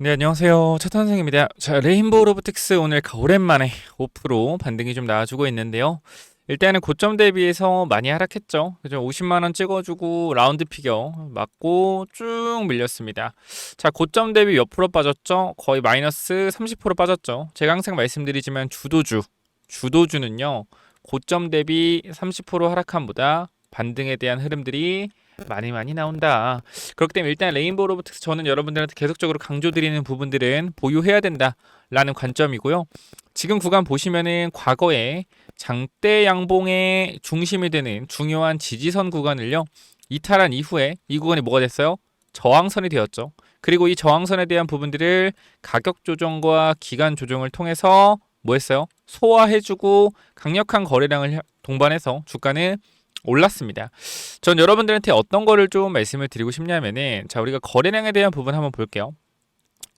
네, 안녕하세요. 차탄생입니다. 자, 레인보우 로보틱스 오늘 오랜만에 5% 반등이 좀 나와주고 있는데요. 일단은 고점 대비해서 많이 하락했죠. 그죠? 50만 원 찍어주고 라운드 피겨 맞고 쭉 밀렸습니다. 자, 고점 대비 몇 프로 빠졌죠? 거의 마이너스 30% 빠졌죠. 제가 항상 말씀드리지만 주도주는요. 고점 대비 30% 하락함보다 반등에 대한 흐름들이 많이 나온다. 그렇기 때문에 일단 레인보우 로보틱스 저는 여러분들한테 계속적으로 강조드리는 부분들은 보유해야 된다라는 관점이고요. 지금 구간 보시면은 과거에 장대 양봉의 중심이 되는 중요한 지지선 구간을요. 이탈한 이후에 이 구간이 뭐가 됐어요? 저항선이 되었죠. 그리고 이 저항선에 대한 부분들을 가격 조정과 기간 조정을 통해서 뭐 했어요? 소화해주고 강력한 거래량을 동반해서 주가는 올랐습니다. 전 여러분들한테 어떤 거를 좀 말씀을 드리고 싶냐면은 자, 우리가 거래량에 대한 부분 한번 볼게요.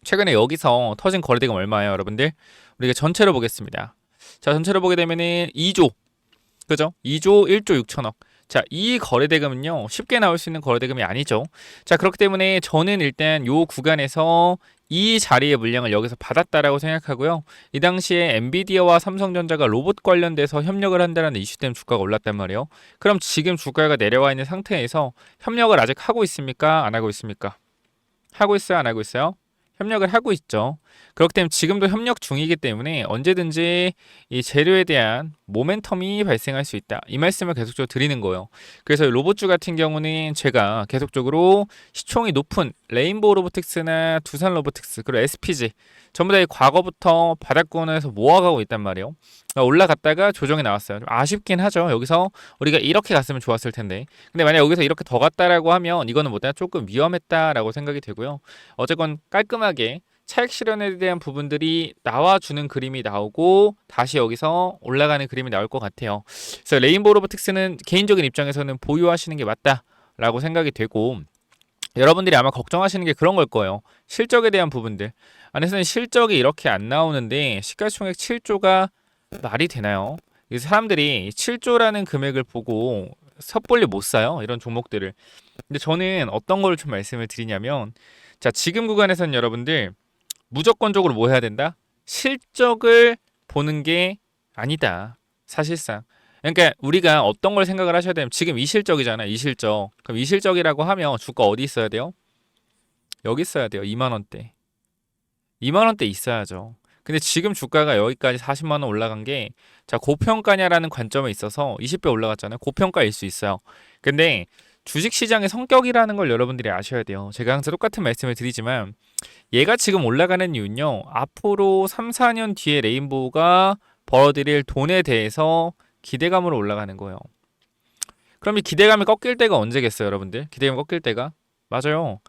최근에 여기서 터진 거래대금 얼마예요, 여러분들? 우리가 전체로 보겠습니다. 자, 전체로 보게 되면은 2조, 그죠? 2조 1조 6천억. 자, 이 거래대금은요, 쉽게 나올 수 있는 거래대금이 아니죠. 자, 그렇기 때문에 저는 일단 요 구간에서 이 자리의 물량을 여기서 받았다라고 생각하고요. 이 당시에 엔비디아와 삼성전자가 로봇 관련돼서 협력을 한다는 이슈 때문에 주가가 올랐단 말이에요. 그럼 지금 주가가 내려와 있는 상태에서 협력을 아직 하고 있습니까? 안 하고 있습니까? 하고 있어요? 안 하고 있어요? 협력을 하고 있죠. 그렇기 때문에 지금도 협력 중이기 때문에 언제든지 이 재료에 대한 모멘텀이 발생할 수 있다. 이 말씀을 계속적으로 드리는 거예요. 그래서 로봇주 같은 경우는 제가 계속적으로 시총이 높은 레인보우 로보틱스나 두산 로보틱스 그리고 SPG 전부 다 과거부터 바닥권에서 모아가고 있단 말이에요. 올라갔다가 조정이 나왔어요. 좀 아쉽긴 하죠. 여기서 우리가 이렇게 갔으면 좋았을 텐데. 근데 만약 여기서 이렇게 더 갔다라고 하면 이거는 뭐다 조금 위험했다라고 생각이 되고요. 어쨌건 깔끔하게 차익 실현에 대한 부분들이 나와주는 그림이 나오고 다시 여기서 올라가는 그림이 나올 것 같아요. 그래서 레인보우 로보틱스는 개인적인 입장에서는 보유하시는 게 맞다라고 생각이 되고 여러분들이 아마 걱정하시는 게 그런 걸 거예요. 실적에 대한 부분들. 안에서는 실적이 이렇게 안 나오는데 시가총액 7조가 말이 되나요? 사람들이 7조라는 금액을 보고 섣불리 못 사요. 이런 종목들을. 근데 저는 어떤 걸 좀 말씀을 드리냐면 자, 지금 구간에서는 여러분들 무조건적으로 뭐 해야 된다? 실적을 보는 게 아니다. 사실상. 그러니까 우리가 어떤 걸 생각을 하셔야 되면 지금 이 실적이잖아. 이 실적. 그럼 이 실적이라고 하면 주가 어디 있어야 돼요? 여기 있어야 돼요. 2만 원대. 2만 원대 있어야죠. 근데 지금 주가가 여기까지 40만 원 올라간 게 자, 고평가냐라는 관점에 있어서 20배 올라갔잖아요. 고평가일 수 있어요. 근데 주식 시장의 성격이라는 걸 여러분들이 아셔야 돼요. 제가 항상 똑같은 말씀을 드리지만 얘가 지금 올라가는 이유는요. 앞으로 3, 4년 뒤에 레인보우가 벌어들일 돈에 대해서 기대감으로 올라가는 거예요. 그럼 이 기대감이 꺾일 때가 언제겠어요, 여러분들? 기대감이 꺾일 때가? 맞아요.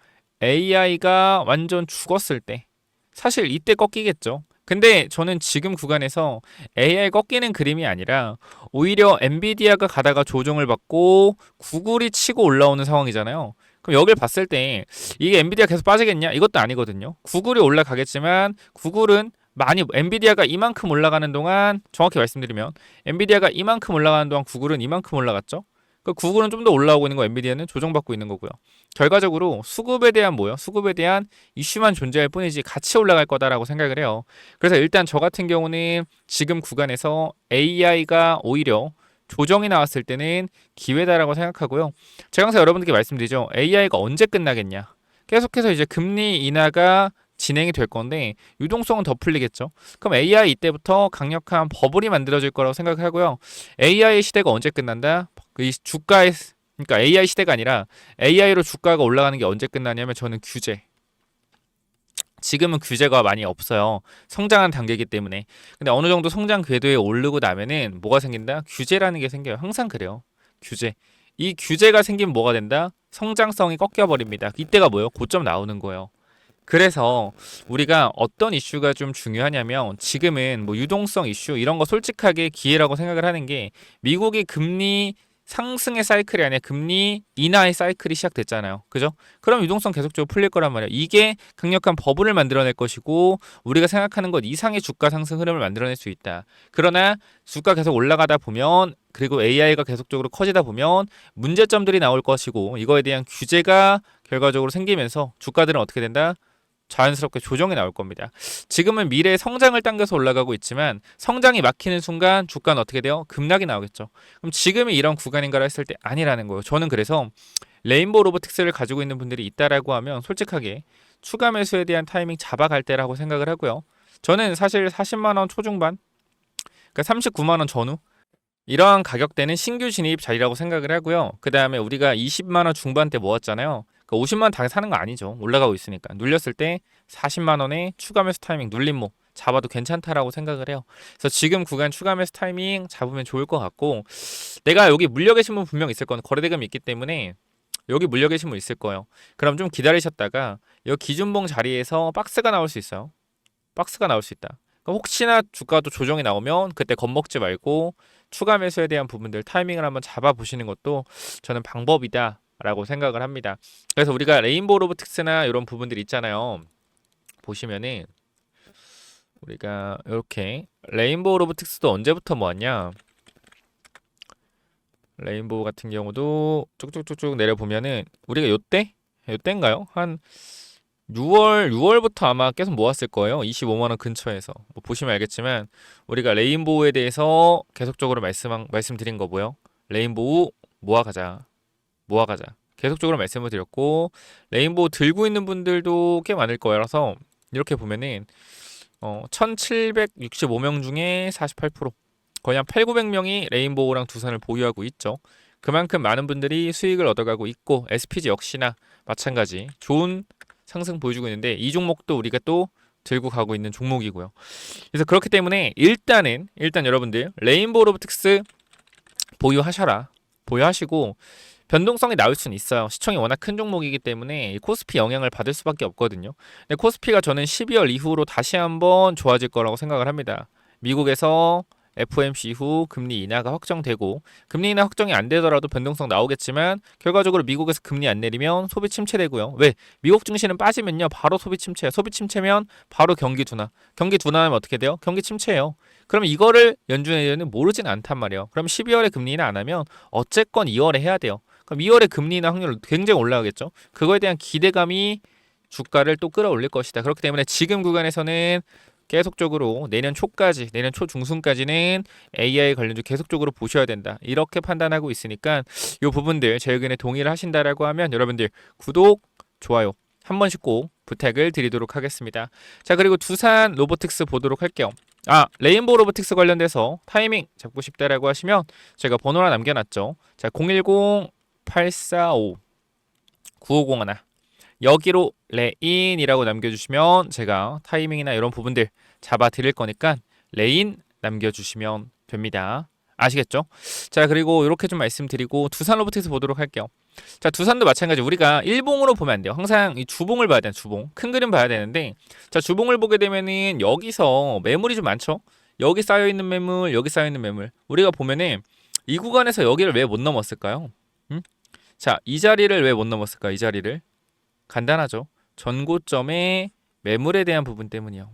AI가 완전 죽었을 때. 사실 이때 꺾이겠죠. 근데 저는 지금 구간에서 AI 꺾이는 그림이 아니라 오히려 엔비디아가 가다가 조정을 받고 구글이 치고 올라오는 상황이잖아요. 그럼 여길 봤을 때 이게 엔비디아 계속 빠지겠냐? 이것도 아니거든요. 구글이 올라가겠지만 구글은 많이 엔비디아가 이만큼 올라가는 동안 정확히 말씀드리면 엔비디아가 이만큼 올라가는 동안 구글은 이만큼 올라갔죠. 그 구글은 좀 더 올라오고 있는 거 엔비디아는 조정받고 있는 거고요. 결과적으로 수급에 대한 뭐요? 수급에 대한 이슈만 존재할 뿐이지 같이 올라갈 거다라고 생각을 해요. 그래서 일단 저 같은 경우는 지금 구간에서 AI가 오히려 조정이 나왔을 때는 기회다라고 생각하고요. 제가 항상 여러분들께 말씀드리죠. AI가 언제 끝나겠냐? 계속해서 이제 금리 인하가 진행이 될 건데 유동성은 더 풀리겠죠. 그럼 AI 이때부터 강력한 버블이 만들어질 거라고 생각하고요. AI 시대가 언제 끝난다? 이 주가의 그러니까 AI 시대가 아니라 AI로 주가가 올라가는 게 언제 끝나냐면 저는 규제. 지금은 규제가 많이 없어요. 성장한 단계이기 때문에. 근데 어느 정도 성장 궤도에 오르고 나면은 뭐가 생긴다? 규제라는 게 생겨요. 항상 그래요. 규제. 이 규제가 생기면 뭐가 된다? 성장성이 꺾여버립니다. 이때가 뭐예요? 고점 나오는 거예요. 그래서 우리가 어떤 이슈가 좀 중요하냐면 지금은 뭐 유동성 이슈 이런 거 솔직하게 기회라고 생각을 하는 게 미국이 금리 상승의 사이클이 아니라 금리 인하의 사이클이 시작됐잖아요. 그죠? 그럼 유동성 계속적으로 풀릴 거란 말이에요. 이게 강력한 버블을 만들어낼 것이고 우리가 생각하는 것 이상의 주가 상승 흐름을 만들어낼 수 있다. 그러나 주가 계속 올라가다 보면 그리고 AI가 계속적으로 커지다 보면 문제점들이 나올 것이고 이거에 대한 규제가 결과적으로 생기면서 주가들은 어떻게 된다? 자연스럽게 조정이 나올 겁니다. 지금은 미래의 성장을 당겨서 올라가고 있지만 성장이 막히는 순간 주가는 어떻게 돼요? 급락이 나오겠죠. 그럼 지금이 이런 구간인가라 했을 때 아니라는 거예요. 저는 그래서 레인보우 로보틱스를 가지고 있는 분들이 있다라고 하면 솔직하게 추가 매수에 대한 타이밍 잡아갈 때라고 생각을 하고요. 저는 사실 40만 원 초중반, 그러니까 39만 원 전후 이러한 가격대는 신규 진입 자리라고 생각을 하고요. 그 다음에 우리가 20만 원 중반대 모았잖아요. 그러니까 50만 원 당에 사는 거 아니죠. 올라가고 있으니까. 눌렸을 때 40만 원에 추가 매수 타이밍 눌림목 잡아도 괜찮다라고 생각을 해요. 그래서 지금 구간 추가 매수 타이밍 잡으면 좋을 것 같고, 내가 여기 물려 계신 분 분명 있을 거는 거래대금이 있기 때문에 여기 물려 계신 분 있을 거예요. 그럼 좀 기다리셨다가 여기 기준봉 자리에서 박스가 나올 수 있어요. 박스가 나올 수 있다. 그러니까 혹시나 주가도 조정이 나오면 그때 겁먹지 말고 추가 매수에 대한 부분들 타이밍을 한번 잡아보시는 것도 저는 방법이다 라고 생각을 합니다. 그래서 우리가 레인보우 로보틱스나 이런 부분들 있잖아요. 보시면은 우리가 이렇게 레인보우 로보틱스도 언제부터 모았냐, 레인보우 같은 경우도 쭉쭉쭉쭉 내려보면은 우리가 요때인가요? 한 6월부터 아마 계속 모았을 거예요. 25만 원 근처에서. 뭐 보시면 알겠지만 우리가 레인보우에 대해서 계속적으로 말씀드린 거 뭐요? 레인보우 모아가자. 모아가자. 계속적으로 말씀을 드렸고, 레인보우 들고 있는 분들도 꽤 많을 거라서 이렇게 보면은 1765명 중에 48%, 거의 한 8, 900명이 레인보우랑 두산을 보유하고 있죠. 그만큼 많은 분들이 수익을 얻어가고 있고, SPG 역시나 마찬가지 좋은 상승 보여주고 있는데 이 종목도 우리가 또 들고 가고 있는 종목이고요. 그래서 그렇기 때문에 일단 여러분들 레인보우 로보틱스 보유하셔라. 보유하시고 변동성이 나올 수는 있어요. 시총이 워낙 큰 종목이기 때문에 코스피 영향을 받을 수밖에 없거든요. 근데 코스피가 저는 12월 이후로 다시 한번 좋아질 거라고 생각을 합니다. 미국에서 FOMC 이후 금리 인하가 확정되고, 금리 인하 확정이 안 되더라도 변동성 나오겠지만 결과적으로 미국에서 금리 안 내리면 소비 침체되고요. 왜? 미국 증시는 빠지면요 바로 소비 침체, 소비 침체면 바로 경기 둔화, 경기 둔화하면 어떻게 돼요? 경기 침체예요. 그럼 이거를 연준에는 모르진 않단 말이에요. 그럼 12월에 금리 인하 안 하면 어쨌건 2월에 해야 돼요. 그럼 2월에 금리 인하 확률 굉장히 올라가겠죠. 그거에 대한 기대감이 주가를 또 끌어올릴 것이다. 그렇기 때문에 지금 구간에서는 계속적으로 내년 초까지, 내년 초 중순까지는 AI 관련주 계속적으로 보셔야 된다. 이렇게 판단하고 있으니까 이 부분들 제 의견에 동의를 하신다라고 하면 여러분들 구독, 좋아요 한 번씩 꼭 부탁을 드리도록 하겠습니다. 자, 그리고 두산 로보틱스 보도록 할게요. 레인보우 로보틱스 관련돼서 타이밍 잡고 싶다라고 하시면 제가 번호 하나 남겨놨죠. 자, 010-845-9501 여기로 레인이라고 남겨주시면 제가 타이밍이나 이런 부분들 잡아 드릴 거니까 레인 남겨주시면 됩니다. 아시겠죠? 자, 그리고 이렇게 좀 말씀드리고 두산 로보틱스 보도록 할게요. 자, 두산도 마찬가지. 우리가 일봉으로 보면 안 돼요. 항상 이 주봉을 봐야 돼요. 주봉. 큰 그림 봐야 되는데, 자, 주봉을 보게 되면은 여기서 매물이 좀 많죠? 여기 쌓여있는 매물, 여기 쌓여있는 매물. 우리가 보면은 이 구간에서 여기를 왜 못 넘었을까요? 자, 이 자리를 왜 못 넘었을까? 이 자리를. 간단하죠. 전고점의 매물에 대한 부분 때문이요.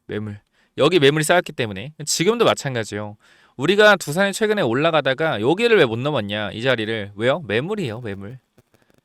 매물. 여기 매물이 쌓였기 때문에. 지금도 마찬가지요. 우리가 두산이 최근에 올라가다가 여기를 왜 못 넘었냐? 이 자리를. 왜요? 매물이에요. 매물.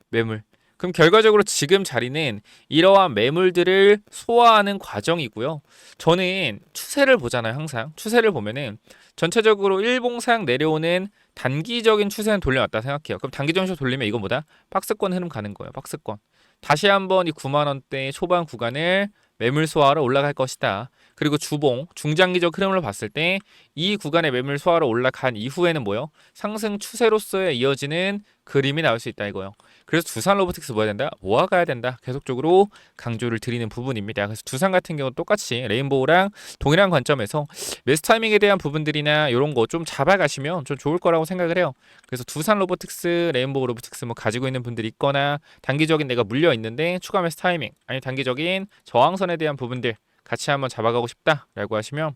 매물. 그럼 결과적으로 지금 자리는 이러한 매물들을 소화하는 과정이고요. 저는 추세를 보잖아요. 항상. 추세를 보면은 전체적으로 일봉상 내려오는 단기적인 추세는 돌려놨다 생각해요. 그럼 단기적인 추세 돌리면 이거 뭐다? 박스권 흐름 가는 거예요. 박스권. 다시 한번 이 9만 원대 초반 구간을 매물 소화하러 올라갈 것이다. 그리고 주봉, 중장기적 흐름을 봤을 때 이 구간의 매물 소화로 올라간 이후에는 뭐요? 상승 추세로서의 이어지는 그림이 나올 수 있다 이거요. 그래서 두산 로보틱스 뭐해야 된다? 모아가야 된다. 계속적으로 강조를 드리는 부분입니다. 그래서 두산 같은 경우 똑같이 레인보우랑 동일한 관점에서 매수 타이밍에 대한 부분들이나 이런 거 좀 잡아가시면 좀 좋을 거라고 생각을 해요. 그래서 두산 로보틱스, 레인보우 로보틱스 뭐 가지고 있는 분들이 있거나 단기적인 내가 물려 있는데 추가 매수 타이밍, 아니 단기적인 저항선에 대한 부분들 같이 한번 잡아가고 싶다라고 하시면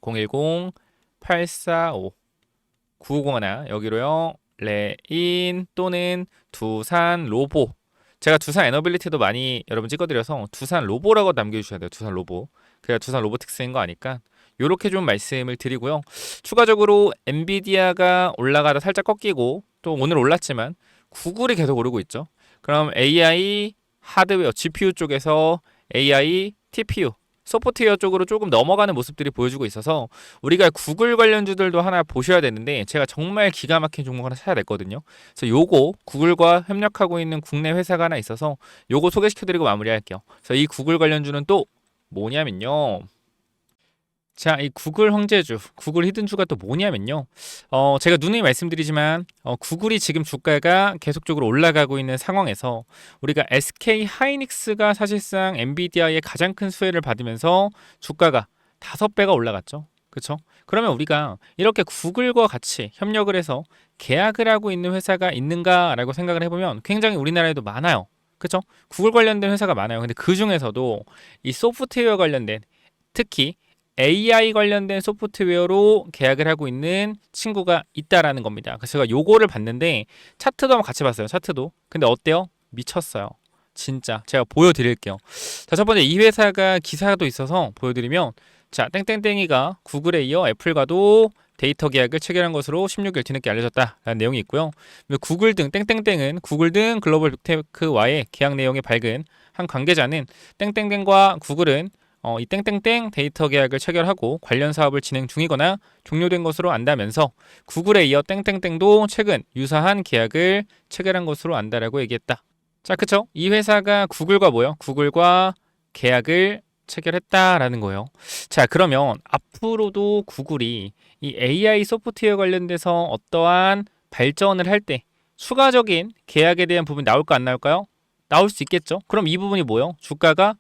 010-845-9501 여기로요. 레인 또는 두산 로보. 제가 두산 에너빌리티도 많이 여러분 찍어드려서 두산 로보라고 남겨주셔야 돼요. 두산 로보. 그래야 두산 로보틱스인 거 아니까 요렇게 좀 말씀을 드리고요. 추가적으로 엔비디아가 올라가다 살짝 꺾이고 또 오늘 올랐지만 구글이 계속 오르고 있죠. 그럼 AI 하드웨어 GPU 쪽에서 AI, TPU 소프트웨어 쪽으로 조금 넘어가는 모습들이 보여주고 있어서 우리가 구글 관련주들도 하나 보셔야 되는데 제가 정말 기가 막힌 종목 하나 찾아야 됐거든요. 그래서 요거 구글과 협력하고 있는 국내 회사가 하나 있어서 요거 소개시켜드리고 마무리할게요. 그래서 이 구글 관련주는 또 뭐냐면요. 자, 이 구글 황제주, 구글 히든주가 또 뭐냐면요. 제가 누누이 말씀드리지만 구글이 지금 주가가 계속적으로 올라가고 있는 상황에서 우리가 SK 하이닉스가 사실상 엔비디아의 가장 큰 수혜를 받으면서 주가가 5배가 올라갔죠. 그렇죠? 그러면 우리가 이렇게 구글과 같이 협력을 해서 계약을 하고 있는 회사가 있는가라고 생각을 해보면 굉장히 우리나라에도 많아요. 그렇죠? 구글 관련된 회사가 많아요. 근데 그 중에서도 이 소프트웨어 관련된 특히 AI 관련된 소프트웨어로 계약을 하고 있는 친구가 있다라는 겁니다. 그래서 제가 요거를 봤는데 차트도 한번 같이 봤어요. 차트도. 근데 어때요? 미쳤어요. 진짜. 제가 보여드릴게요. 자, 첫 번째 이 회사가 기사도 있어서 보여드리면 자, 땡땡땡이가 구글에 이어 애플과도 데이터 계약을 체결한 것으로 16일 뒤늦게 알려졌다라는 내용이 있고요. 구글 등 땡땡땡은 구글 등 글로벌 빅테크와의 계약 내용이 밝은 한 관계자는 땡땡땡과 구글은 이 땡땡땡 데이터 계약을 체결하고 관련 사업을 진행 중이거나 종료된 것으로 안다면서 구글에 이어 땡땡땡도 최근 유사한 계약을 체결한 것으로 안다라고 얘기했다. 자, 그쵸? 이 회사가 구글과 뭐요? 구글과 계약을 체결했다라는 거예요. 자, 그러면 앞으로도 구글이 이 AI 소프트웨어 관련돼서 어떠한 발전을 할 때 추가적인 계약에 대한 부분이 나올까 안 나올까요? 나올 수 있겠죠. 그럼 이 부분이 뭐요? 주가가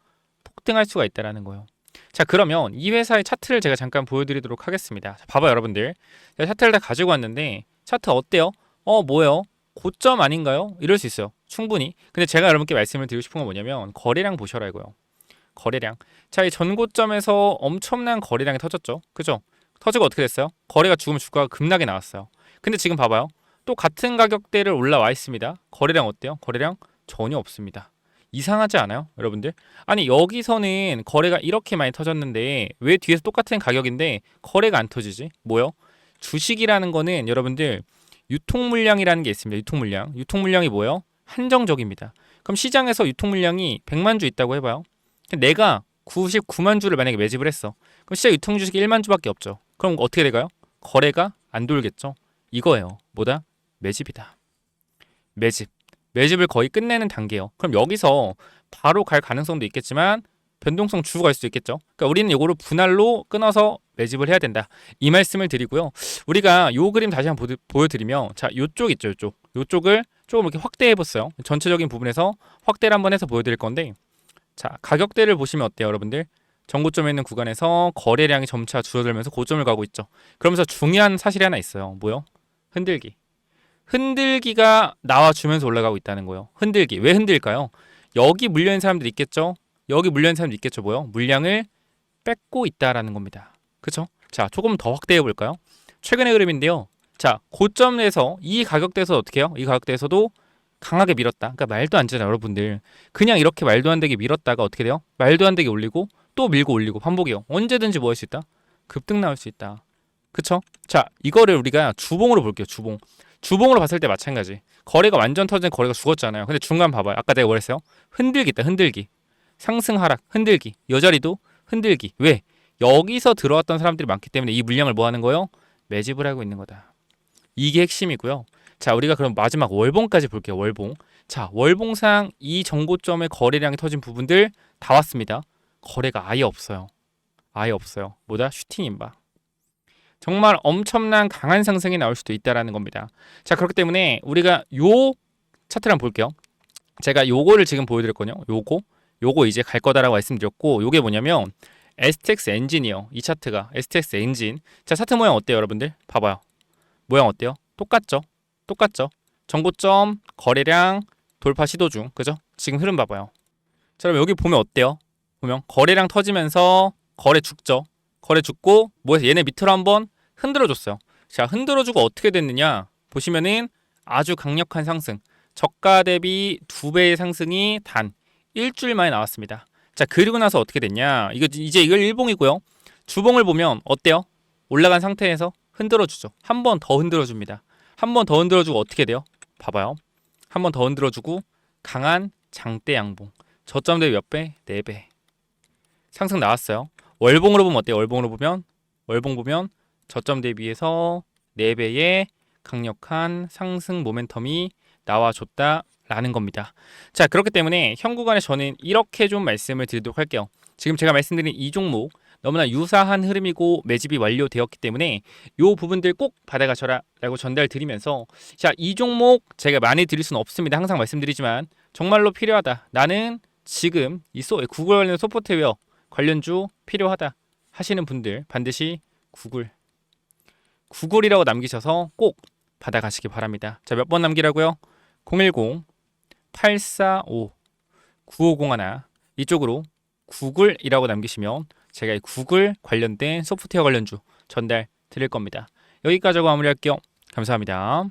폭등할 수가 있다라는 거예요. 자, 그러면 이 회사의 차트를 제가 잠깐 보여드리도록 하겠습니다. 자, 봐봐요, 여러분들. 제가 차트를 다 가지고 왔는데 차트 어때요? 뭐예요? 고점 아닌가요? 이럴 수 있어요. 충분히. 근데 제가 여러분께 말씀을 드리고 싶은 건 뭐냐면 거래량 보셔라고요. 거래량. 자, 이 전고점에서 엄청난 거래량이 터졌죠. 그죠? 터지고 어떻게 됐어요? 거래가 죽으면 주가가 급락이 나왔어요. 근데 지금 봐봐요. 또 같은 가격대를 올라와 있습니다. 거래량 어때요? 거래량 전혀 없습니다. 이상하지 않아요? 여러분들? 아니, 여기서는 거래가 이렇게 많이 터졌는데 왜 뒤에서 똑같은 가격인데 거래가 안 터지지? 뭐요? 주식이라는 거는 여러분들 유통 물량이라는 게 있습니다. 유통 물량. 유통 물량이 뭐예요? 한정적입니다. 그럼 시장에서 유통 물량이 100만 주 있다고 해봐요. 내가 99만 주를 만약에 매집을 했어. 그럼 시장 유통 주식이 1만 주밖에 없죠. 그럼 어떻게 될까요? 거래가 안 돌겠죠. 이거예요. 뭐다? 매집이다. 매집. 매집을 거의 끝내는 단계예요. 그럼 여기서 바로 갈 가능성도 있겠지만 변동성 주고 갈 수도 있겠죠. 그러니까 우리는 이거를 분할로 끊어서 매집을 해야 된다. 이 말씀을 드리고요. 우리가 요 그림 다시 한번 보여드리면 자, 요쪽 있죠. 요쪽을 조금 이렇게 확대해 봤어요. 전체적인 부분에서 확대를 한번 해서 보여드릴 건데 자, 가격대를 보시면 어때요, 여러분들? 전고점에 있는 구간에서 거래량이 점차 줄어들면서 고점을 가고 있죠. 그러면서 중요한 사실이 하나 있어요. 뭐요? 흔들기. 흔들기가 나와주면서 올라가고 있다는 거예요. 흔들기. 왜 흔들까요? 여기 물려있는 사람들이 있겠죠? 여기 물려있는 사람들이 있겠죠? 뭐요? 물량을 뺏고 있다라는 겁니다. 그쵸? 자, 조금 더 확대해 볼까요? 최근의 그림인데요. 자, 고점에서 이 가격대에서 어떻게 해요? 이 가격대에서도 강하게 밀었다. 그러니까 말도 안 되잖아요, 여러분들. 그냥 이렇게 말도 안 되게 밀었다가 어떻게 돼요? 말도 안 되게 올리고 또 밀고 올리고 반복이요. 언제든지 뭐 할 수 있다? 급등 나올 수 있다. 그쵸? 자, 이거를 우리가 주봉으로 볼게요. 주봉. 주봉으로 봤을 때 마찬가지. 거래가 완전 터진 거래가 죽었잖아요. 근데 중간 봐봐요. 아까 내가 뭐랬어요? 흔들기 있다. 흔들기. 상승 하락. 흔들기. 여 자리도 흔들기. 왜? 여기서 들어왔던 사람들이 많기 때문에 이 물량을 뭐 하는 거예요? 매집을 하고 있는 거다. 이게 핵심이고요. 자, 우리가 그럼 마지막 월봉까지 볼게요. 월봉. 자, 월봉상 이 정고점에 거래량이 터진 부분들 다 왔습니다. 거래가 아예 없어요. 아예 없어요. 뭐다? 슈팅인바. 정말 엄청난 강한 상승이 나올 수도 있다라는 겁니다. 자, 그렇기 때문에 우리가 요 차트를 한번 볼게요. 제가 요거를 지금 보여드렸거든요. 요거 이제 갈 거다라고 말씀드렸고, 요게 뭐냐면 STX 엔진이요. 이 차트가 STX 엔진. 자, 차트 모양 어때요, 여러분들? 봐봐요. 모양 어때요? 똑같죠? 똑같죠? 전고점, 거래량, 돌파 시도 중. 그죠? 지금 흐름 봐봐요. 자, 그럼 여기 보면 어때요? 보면 거래량 터지면서 거래 죽죠? 거래 죽고 뭐해서 얘네 밑으로 한번 흔들어줬어요. 자, 흔들어주고 어떻게 됐느냐? 보시면은 아주 강력한 상승. 저가 대비 2배의 상승이 단 일주일 만에 나왔습니다. 자, 그리고 나서 어떻게 됐냐? 이제 이걸 일봉이고요. 주봉을 보면 어때요? 올라간 상태에서 흔들어주죠. 한 번 더 흔들어줍니다. 한 번 더 흔들어주고 어떻게 돼요? 봐봐요. 한 번 더 흔들어주고 강한 장대 양봉. 저점 대비 몇 배? 4배. 상승 나왔어요. 월봉으로 보면 어때요? 월봉 보면 저점 대비해서 4배의 강력한 상승 모멘텀이 나와줬다라는 겁니다. 자, 그렇기 때문에 현 구간에 저는 이렇게 좀 말씀을 드리도록 할게요. 지금 제가 말씀드린 이 종목 너무나 유사한 흐름이고 매집이 완료되었기 때문에 이 부분들 꼭 받아가셔라 라고 전달드리면서, 자, 이 종목 제가 많이 드릴 수는 없습니다. 항상 말씀드리지만 정말로 필요하다, 나는 지금 이 구글 관련 소프트웨어 관련주 필요하다 하시는 분들 반드시 구글이라고 남기셔서 꼭 받아가시기 바랍니다. 자, 몇 번 남기라고요? 010-845-9501 이쪽으로 구글이라고 남기시면 제가 이 구글 관련된 소프트웨어 관련주 전달 드릴 겁니다. 여기까지 하고 마무리할게요. 감사합니다.